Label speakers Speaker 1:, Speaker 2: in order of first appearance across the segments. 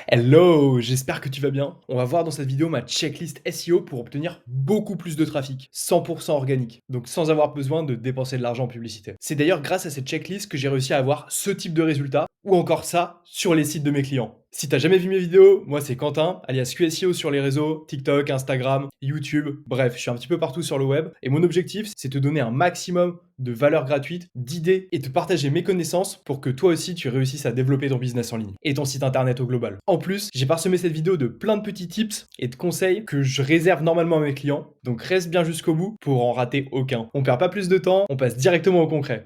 Speaker 1: Hello, j'espère que tu vas bien. On va voir dans cette vidéo ma checklist SEO pour obtenir beaucoup plus de trafic, 100% organique, donc sans avoir besoin de dépenser de l'argent en publicité. C'est d'ailleurs grâce à cette checklist que j'ai réussi à avoir ce type de résultat, ou encore ça, sur les sites de mes clients. Si t'as jamais vu mes vidéos, moi c'est Quentin, alias QSEO sur les réseaux, TikTok, Instagram, YouTube, bref, je suis un petit peu partout sur le web, et mon objectif, c'est te donner un maximum de valeur gratuite, d'idées, et te partager mes connaissances pour que toi aussi tu réussisses à développer ton business en ligne, et ton site internet au global. En plus, j'ai parsemé cette vidéo de plein de petits tips et de conseils que je réserve normalement à mes clients, donc reste bien jusqu'au bout pour en rater aucun. On perd pas plus de temps, on passe directement au concret.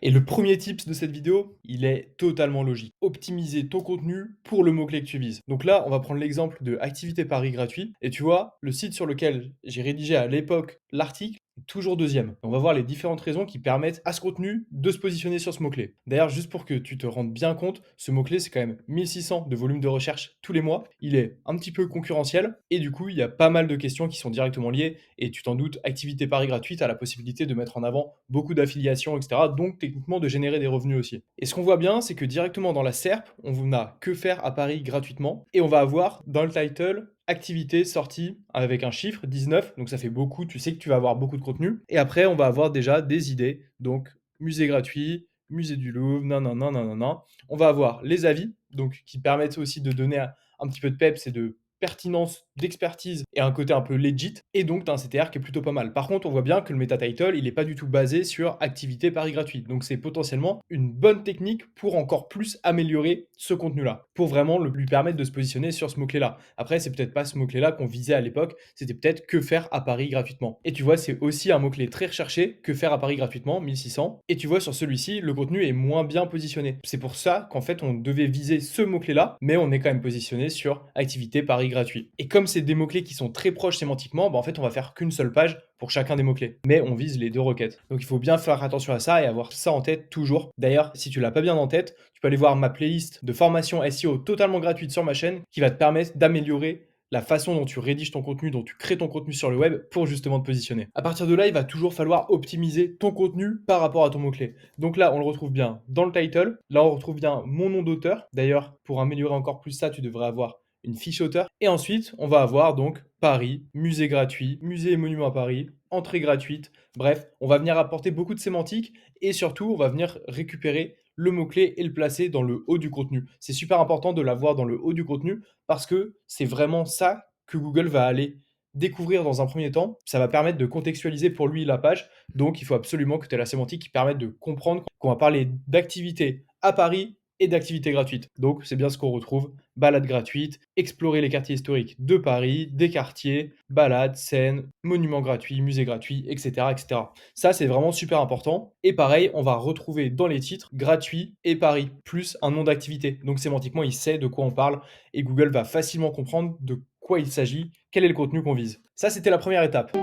Speaker 1: Et le premier tips de cette vidéo, il est totalement logique. Optimiser ton contenu pour le mot-clé que tu vises. Donc là, on va prendre l'exemple de activité Paris gratuit. Et tu vois, le site sur lequel j'ai rédigé à l'époque l'article est toujours deuxième. On va voir les différentes raisons qui permettent à ce contenu de se positionner sur ce mot-clé. D'ailleurs, juste pour que tu te rendes bien compte, ce mot-clé, c'est quand même 1600 de volume de recherche tous les mois. Il est un petit peu concurrentiel et du coup, il y a pas mal de questions qui sont directement liées. Et tu t'en doutes, activité Paris gratuite a la possibilité de mettre en avant beaucoup d'affiliations, etc. Donc, techniquement, de générer des revenus aussi. Et ce qu'on voit bien, c'est que directement dans la SERP, on n'a que faire à Paris gratuitement. Et on va avoir dans le title activité sortie avec un chiffre 19, donc ça fait beaucoup, tu sais que tu vas avoir beaucoup de contenu. Et après, on va avoir déjà des idées, donc musée gratuit, musée du Louvre, non, non, non, non, non, non. On va avoir les avis, donc qui permettent aussi de donner un petit peu de peps et de pertinence, d'expertise et un côté un peu legit. Et donc, tu as un CTR qui est plutôt pas mal. Par contre, on voit bien que le meta title, il n'est pas du tout basé sur activité Paris gratuit. Donc, c'est potentiellement une bonne technique pour encore plus améliorer ce contenu-là, pour vraiment lui permettre de se positionner sur ce mot-clé-là. Après, c'est peut-être pas ce mot-clé-là qu'on visait à l'époque, c'était peut-être que faire à Paris gratuitement. Et tu vois, c'est aussi un mot-clé très recherché, que faire à Paris gratuitement, 1600. Et tu vois, sur celui-ci, le contenu est moins bien positionné. C'est pour ça qu'en fait, on devait viser ce mot-clé-là, mais on est quand même positionné sur activité Paris gratuit. Et comme c'est des mots-clés qui sont très proches sémantiquement, bah en fait, on va faire qu'une seule page pour chacun des mots-clés. Mais on vise les deux requêtes. Donc il faut bien faire attention à ça et avoir ça en tête toujours. D'ailleurs, si tu l'as pas bien en tête, tu peux aller voir ma playlist de formation SEO totalement gratuite sur ma chaîne qui va te permettre d'améliorer la façon dont tu rédiges ton contenu, dont tu crées ton contenu sur le web pour justement te positionner. À partir de là, il va toujours falloir optimiser ton contenu par rapport à ton mot-clé. Donc là, on le retrouve bien dans le title. Là, on retrouve bien mon nom d'auteur. D'ailleurs, pour améliorer encore plus ça, tu devrais avoir une fiche auteur. Et ensuite, on va avoir donc Paris, musée gratuit, musée et monument à Paris, entrée gratuite. Bref, on va venir apporter beaucoup de sémantique et surtout, on va venir récupérer le mot-clé et le placer dans le haut du contenu. C'est super important de l'avoir dans le haut du contenu parce que c'est vraiment ça que Google va aller découvrir dans un premier temps. Ça va permettre de contextualiser pour lui la page. Donc, il faut absolument que tu aies la sémantique qui permette de comprendre qu'on va parler d'activité à Paris et d'activités gratuites. Donc, c'est bien ce qu'on retrouve. Balade gratuite, explorer les quartiers historiques de Paris, des quartiers, balades, scènes, monuments gratuits, musées gratuits, etc., etc. Ça, c'est vraiment super important. Et pareil, on va retrouver dans les titres gratuit et Paris, plus un nom d'activité. Donc, sémantiquement, il sait de quoi on parle et Google va facilement comprendre de quoi il s'agit, quel est le contenu qu'on vise. Ça, c'était la première étape.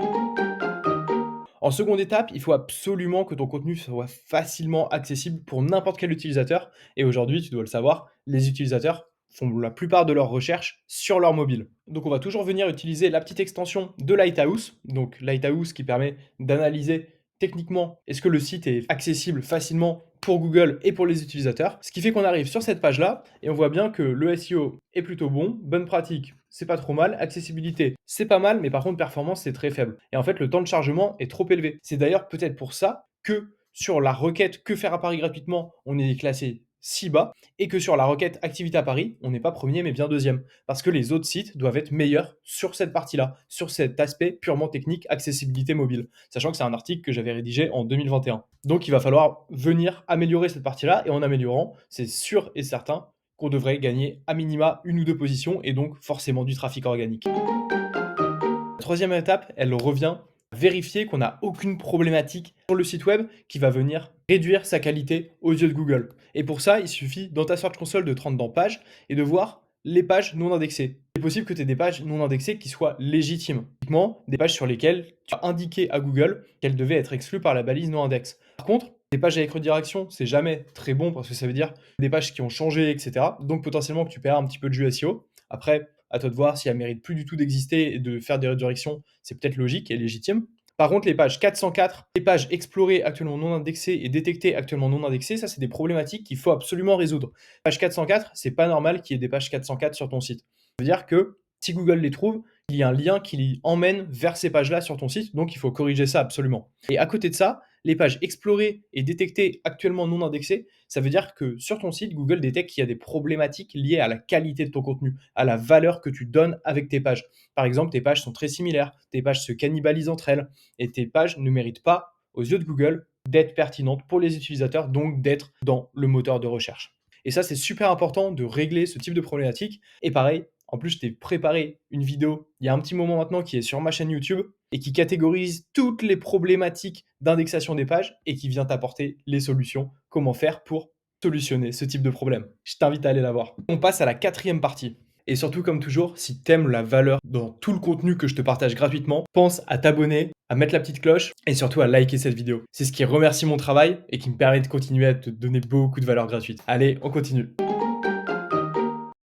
Speaker 1: En seconde étape, il faut absolument que ton contenu soit facilement accessible pour n'importe quel utilisateur. Et aujourd'hui, tu dois le savoir, les utilisateurs font la plupart de leurs recherches sur leur mobile. Donc on va toujours venir utiliser la petite extension de Lighthouse. Donc Lighthouse qui permet d'analyser techniquement est-ce que le site est accessible facilement pour Google et pour les utilisateurs. Ce qui fait qu'on arrive sur cette page-là et on voit bien que le SEO est plutôt bon, bonne pratique, c'est pas trop mal, accessibilité, c'est pas mal, mais par contre performance, c'est très faible. Et en fait, le temps de chargement est trop élevé. C'est d'ailleurs peut-être pour ça que sur la requête que faire à Paris gratuitement, on est classé si bas et que sur la requête activité à Paris, on n'est pas premier mais bien deuxième. Parce que les autres sites doivent être meilleurs sur cette partie-là, sur cet aspect purement technique, accessibilité mobile. Sachant que c'est un article que j'avais rédigé en 2021. Donc il va falloir venir améliorer cette partie-là et en améliorant, c'est sûr et certain qu'on devrait gagner à minima une ou deux positions et donc forcément du trafic organique. La troisième étape, elle revient à vérifier qu'on n'a aucune problématique sur le site web qui va venir réduire sa qualité aux yeux de Google. Et pour ça, il suffit dans ta Search Console de te rendre dans Pages et de voir les pages non indexées. C'est possible que tu aies des pages non indexées qui soient légitimes. Typiquement, des pages sur lesquelles tu as indiqué à Google qu'elles devaient être exclues par la balise non index. Par contre, des pages avec redirection, c'est jamais très bon parce que ça veut dire des pages qui ont changé, etc. Donc potentiellement que tu perds un petit peu de jus SEO. Après, à toi de voir si elle mérite plus du tout d'exister et de faire des redirections, c'est peut-être logique et légitime. Par contre, les pages 404, les pages explorées actuellement non indexées et détectées actuellement non indexées, ça, c'est des problématiques qu'il faut absolument résoudre. Page 404, c'est pas normal qu'il y ait des pages 404 sur ton site. Ça veut dire que si Google les trouve, il y a un lien qui les emmène vers ces pages-là sur ton site, donc il faut corriger ça absolument. Et à côté de ça, les pages explorées et détectées actuellement non indexées, ça veut dire que sur ton site, Google détecte qu'il y a des problématiques liées à la qualité de ton contenu, à la valeur que tu donnes avec tes pages. Par exemple, tes pages sont très similaires, tes pages se cannibalisent entre elles, et tes pages ne méritent pas, aux yeux de Google, d'être pertinentes pour les utilisateurs, donc d'être dans le moteur de recherche. Et ça, c'est super important de régler ce type de problématique. Et pareil, en plus, je t'ai préparé une vidéo il y a un petit moment maintenant qui est sur ma chaîne YouTube et qui catégorise toutes les problématiques d'indexation des pages et qui vient t'apporter les solutions, comment faire pour solutionner ce type de problème. Je t'invite à aller la voir. On passe à la quatrième partie. Et surtout, comme toujours, si t'aimes la valeur dans tout le contenu que je te partage gratuitement, pense à t'abonner, à mettre la petite cloche et surtout à liker cette vidéo. C'est ce qui remercie mon travail et qui me permet de continuer à te donner beaucoup de valeur gratuite. Allez, on continue.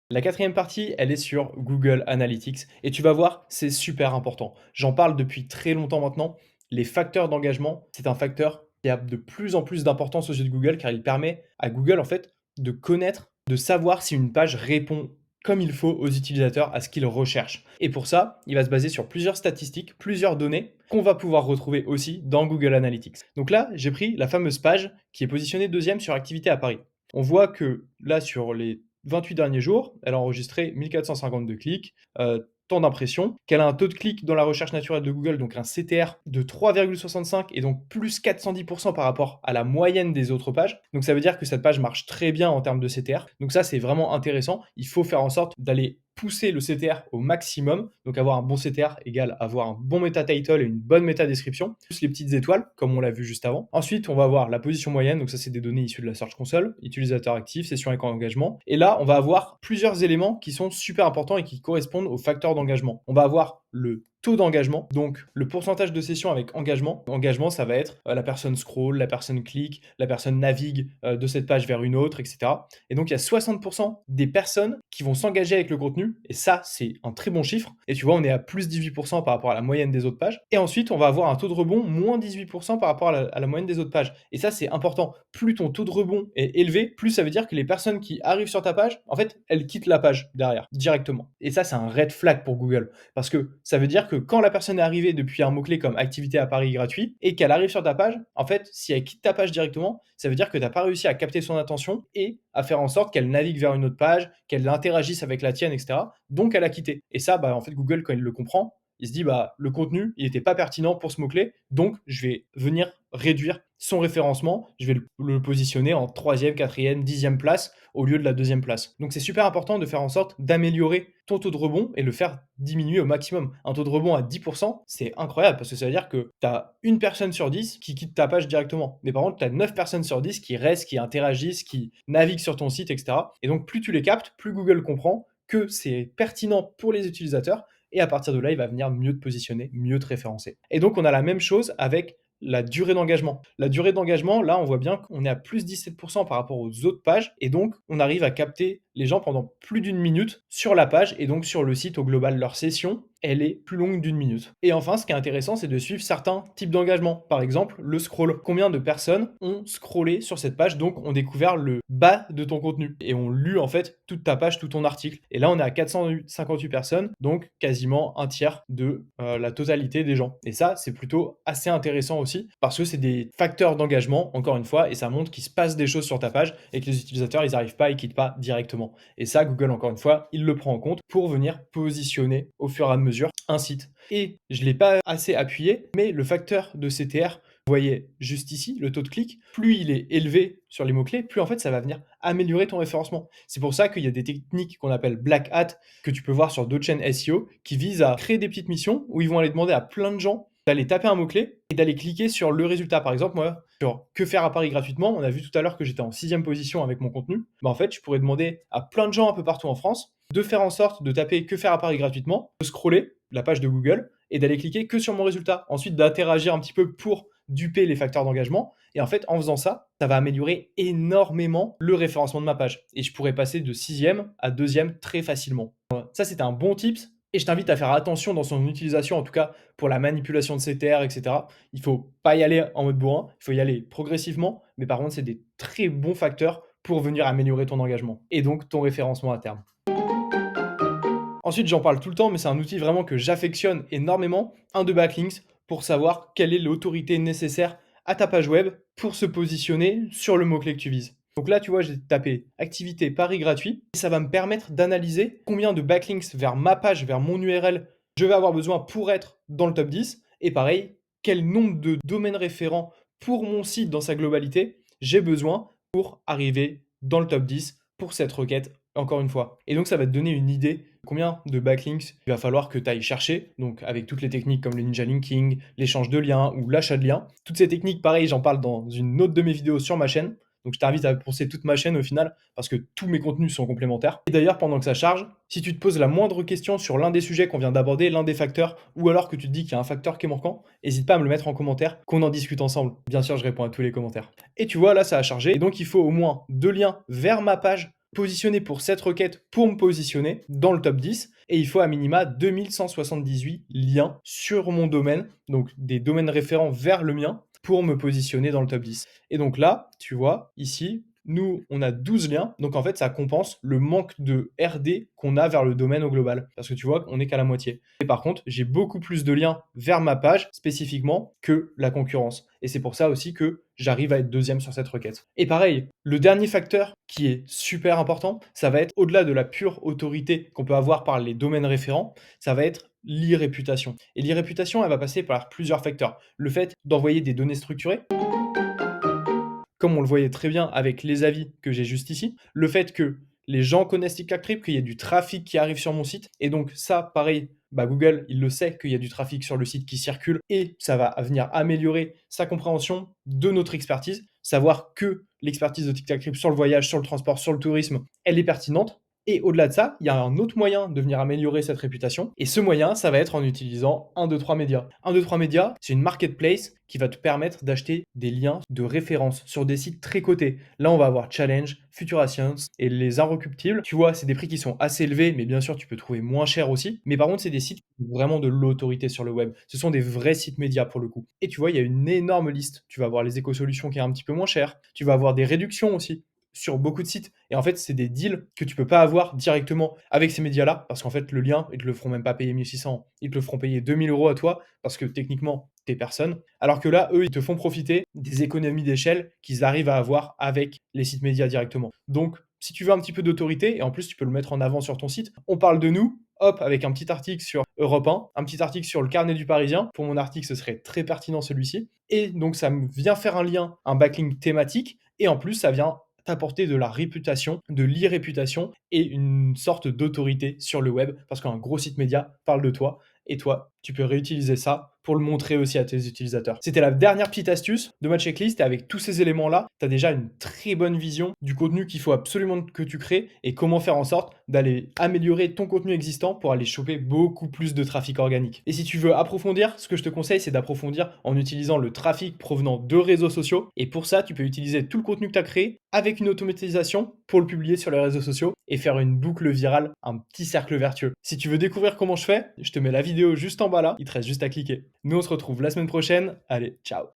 Speaker 1: La quatrième partie, elle est sur Google Analytics et tu vas voir, c'est super important. J'en parle depuis très longtemps maintenant. Les facteurs d'engagement, c'est un facteur qui a de plus en plus d'importance aux yeux de Google car il permet à Google en fait de connaître, de savoir si une page répond comme il faut aux utilisateurs à ce qu'ils recherchent. Et pour ça, il va se baser sur plusieurs statistiques, plusieurs données qu'on va pouvoir retrouver aussi dans Google Analytics. Donc là, j'ai pris la fameuse page qui est positionnée deuxième sur activité à Paris. On voit que là, sur les 28 derniers jours, elle a enregistré 1452 clics, tant d'impressions, qu'elle a un taux de clic dans la recherche naturelle de Google, donc un CTR de 3,65 et donc plus 410% par rapport à la moyenne des autres pages. Donc ça veut dire que cette page marche très bien en termes de CTR. Donc ça, c'est vraiment intéressant. Il faut faire en sorte d'aller pousser le CTR au maximum. Donc avoir un bon CTR égale avoir un bon meta title et une bonne meta description, plus les petites étoiles, comme on l'a vu juste avant. Ensuite, on va avoir la position moyenne. Donc ça, c'est des données issues de la Search Console, utilisateurs actifs, sessions et engagement. Et là, on va avoir plusieurs éléments qui sont super importants et qui correspondent aux facteurs d'engagement. On va avoir le taux d'engagement, donc le pourcentage de sessions avec engagement. Engagement, ça va être la personne scroll, la personne clique, la personne navigue de cette page vers une autre, etc. Et donc, il y a 60% des personnes qui vont s'engager avec le contenu, et ça, c'est un très bon chiffre. Et tu vois, on est à plus 18% par rapport à la moyenne des autres pages. Et ensuite, on va avoir un taux de rebond moins 18% par rapport à la moyenne des autres pages. Et ça, c'est important. Plus ton taux de rebond est élevé, plus ça veut dire que les personnes qui arrivent sur ta page, en fait, elles quittent la page derrière, directement. Et ça, c'est un red flag pour Google. Parce que ça veut dire que quand la personne est arrivée depuis un mot-clé comme activité à Paris gratuit et qu'elle arrive sur ta page, en fait, si elle quitte ta page directement, ça veut dire que tu n'as pas réussi à capter son attention et à faire en sorte qu'elle navigue vers une autre page, qu'elle interagisse avec la tienne, etc. Donc, elle a quitté. Et ça, en fait, Google, quand il le comprend, il se dit, le contenu, il n'était pas pertinent pour ce mot-clé, donc je vais venir réduire son référencement, je vais le positionner en 3e, 4e, 10e place au lieu de la 2e place. Donc c'est super important de faire en sorte d'améliorer ton taux de rebond et le faire diminuer au maximum. Un taux de rebond à 10%, c'est incroyable parce que ça veut dire que tu as une personne sur 10 qui quitte ta page directement. Mais par contre, tu as 9 personnes sur 10 qui restent, qui interagissent, qui naviguent sur ton site, etc. Et donc plus tu les captes, plus Google comprend que c'est pertinent pour les utilisateurs et à partir de là, il va venir mieux te positionner, mieux te référencer. Et donc, on a la même chose avec la durée d'engagement. La durée d'engagement, là, on voit bien qu'on est à plus 17% par rapport aux autres pages et donc on arrive à capter les gens pendant plus d'une minute sur la page et donc sur le site au global, leur session, elle est plus longue d'une minute. Et enfin, ce qui est intéressant, c'est de suivre certains types d'engagement. Par exemple, le scroll. Combien de personnes ont scrollé sur cette page, donc ont découvert le bas de ton contenu et ont lu en fait toute ta page, tout ton article. Et là, on est à 458 personnes, donc quasiment un tiers de la totalité des gens. Et ça, c'est plutôt assez intéressant aussi parce que c'est des facteurs d'engagement, encore une fois, et ça montre qu'il se passe des choses sur ta page et que les utilisateurs, ils n'arrivent pas, ils quittent pas directement. Et ça, Google, encore une fois, il le prend en compte pour venir positionner au fur et à mesure un site. Et je ne l'ai pas assez appuyé, mais le facteur de CTR, vous voyez juste ici, le taux de clic, plus il est élevé sur les mots-clés, plus en fait ça va venir améliorer ton référencement. C'est pour ça qu'il y a des techniques qu'on appelle black hat, que tu peux voir sur d'autres chaînes SEO, qui visent à créer des petites missions où ils vont aller demander à plein de gens d'aller taper un mot-clé et d'aller cliquer sur le résultat. Par exemple, moi, sur que faire à Paris gratuitement, on a vu tout à l'heure que j'étais en 6e position avec mon contenu. En fait, je pourrais demander à plein de gens un peu partout en France de faire en sorte de taper que faire à Paris gratuitement, de scroller la page de Google et d'aller cliquer que sur mon résultat. Ensuite, d'interagir un petit peu pour duper les facteurs d'engagement. Et en fait, en faisant ça, ça va améliorer énormément le référencement de ma page. Et je pourrais passer de 6e à 2e très facilement. Ça, c'était un bon tips. Et je t'invite à faire attention dans son utilisation, en tout cas pour la manipulation de CTR, et cetera. Il faut pas y aller en mode bourrin, il faut y aller progressivement, mais par contre, c'est des très bons facteurs pour venir améliorer ton engagement et donc ton référencement à terme. Ensuite, j'en parle tout le temps, mais c'est un outil vraiment que j'affectionne énormément, un de backlinks, pour savoir quelle est l'autorité nécessaire à ta page web pour se positionner sur le mot-clé que tu vises. Donc là, tu vois, j'ai tapé activité pari gratuit et ça va me permettre d'analyser combien de backlinks vers ma page, vers mon URL, je vais avoir besoin pour être dans le top 10 et pareil, quel nombre de domaines référents pour mon site dans sa globalité j'ai besoin pour arriver dans le top 10 pour cette requête, encore une fois. Et donc, ça va te donner une idée combien de backlinks il va falloir que tu ailles chercher, donc avec toutes les techniques comme le ninja linking, l'échange de liens ou l'achat de liens. Toutes ces techniques, pareil, j'en parle dans une autre de mes vidéos sur ma chaîne. Donc je t'invite à penser toute ma chaîne au final, parce que tous mes contenus sont complémentaires. Et d'ailleurs, pendant que ça charge, si tu te poses la moindre question sur l'un des sujets qu'on vient d'aborder, l'un des facteurs, ou alors que tu te dis qu'il y a un facteur qui est manquant, n'hésite pas à me le mettre en commentaire, qu'on en discute ensemble. Bien sûr, je réponds à tous les commentaires. Et tu vois, là, ça a chargé. Et donc, il faut au moins 2 liens vers ma page positionnée pour cette requête pour me positionner dans le top 10. Et il faut à minima 2178 liens sur mon domaine, donc des domaines référents vers le mien, pour me positionner dans le top 10. Et donc là, tu vois, ici, nous, on a 12 liens, donc en fait, ça compense le manque de RD qu'on a vers le domaine au global, parce que tu vois, on n'est qu'à la moitié. Et par contre, j'ai beaucoup plus de liens vers ma page, spécifiquement, que la concurrence. Et c'est pour ça aussi que j'arrive à être deuxième sur cette requête. Et pareil, le dernier facteur qui est super important, ça va être au-delà de la pure autorité qu'on peut avoir par les domaines référents, ça va être l'e-réputation. Et l'e-réputation, elle va passer par plusieurs facteurs. Le fait d'envoyer des données structurées, comme on le voyait très bien avec les avis que j'ai juste ici, le fait que les gens connaissent TikTok Trip, qu'il y ait du trafic qui arrive sur mon site. Et donc ça, pareil, Google, il le sait qu'il y a du trafic sur le site qui circule et ça va venir améliorer sa compréhension de notre expertise. Savoir que l'expertise de TikTok Trip sur le voyage, sur le transport, sur le tourisme, elle est pertinente. Et au-delà de ça, il y a un autre moyen de venir améliorer cette réputation. Et ce moyen, ça va être en utilisant 1, 2, 3 médias. 1, 2, 3 médias, c'est une marketplace qui va te permettre d'acheter des liens de référence sur des sites très cotés. Là, on va avoir Challenge, Futura Science et les Inrecuptibles. Tu vois, c'est des prix qui sont assez élevés, mais bien sûr, tu peux trouver moins cher aussi. Mais par contre, c'est des sites qui ont vraiment de l'autorité sur le web. Ce sont des vrais sites médias pour le coup. Et tu vois, il y a une énorme liste. Tu vas avoir les éco-solutions qui est un petit peu moins cher. Tu vas avoir des réductions aussi sur beaucoup de sites. Et en fait, c'est des deals que tu peux pas avoir directement avec ces médias-là, parce qu'en fait, le lien, ils te le feront même pas payer 1600, ils te le feront payer 2000 euros à toi, parce que techniquement, t'es personne. Alors que là, eux, ils te font profiter des économies d'échelle qu'ils arrivent à avoir avec les sites médias directement. Donc, si tu veux un petit peu d'autorité, et en plus, tu peux le mettre en avant sur ton site, on parle de nous, hop, avec un petit article sur Europe 1, un petit article sur le carnet du Parisien. Pour mon article, ce serait très pertinent celui-ci. Et donc, ça me vient faire un lien, un backlink thématique, et en plus, ça vient t'apporter de la réputation, de l'e-réputation et une sorte d'autorité sur le web parce qu'un gros site média parle de toi et toi, tu peux réutiliser ça pour le montrer aussi à tes utilisateurs. C'était la dernière petite astuce de ma checklist et avec tous ces éléments-là, tu as déjà une très bonne vision du contenu qu'il faut absolument que tu crées et comment faire en sorte d'aller améliorer ton contenu existant pour aller choper beaucoup plus de trafic organique. Et si tu veux approfondir, ce que je te conseille, c'est d'approfondir en utilisant le trafic provenant de réseaux sociaux. Et pour ça, tu peux utiliser tout le contenu que tu as créé avec une automatisation pour le publier sur les réseaux sociaux et faire une boucle virale, un petit cercle vertueux. Si tu veux découvrir comment je fais, je te mets la vidéo juste en bas là, il te reste juste à cliquer. Nous on se retrouve la semaine prochaine, allez, ciao!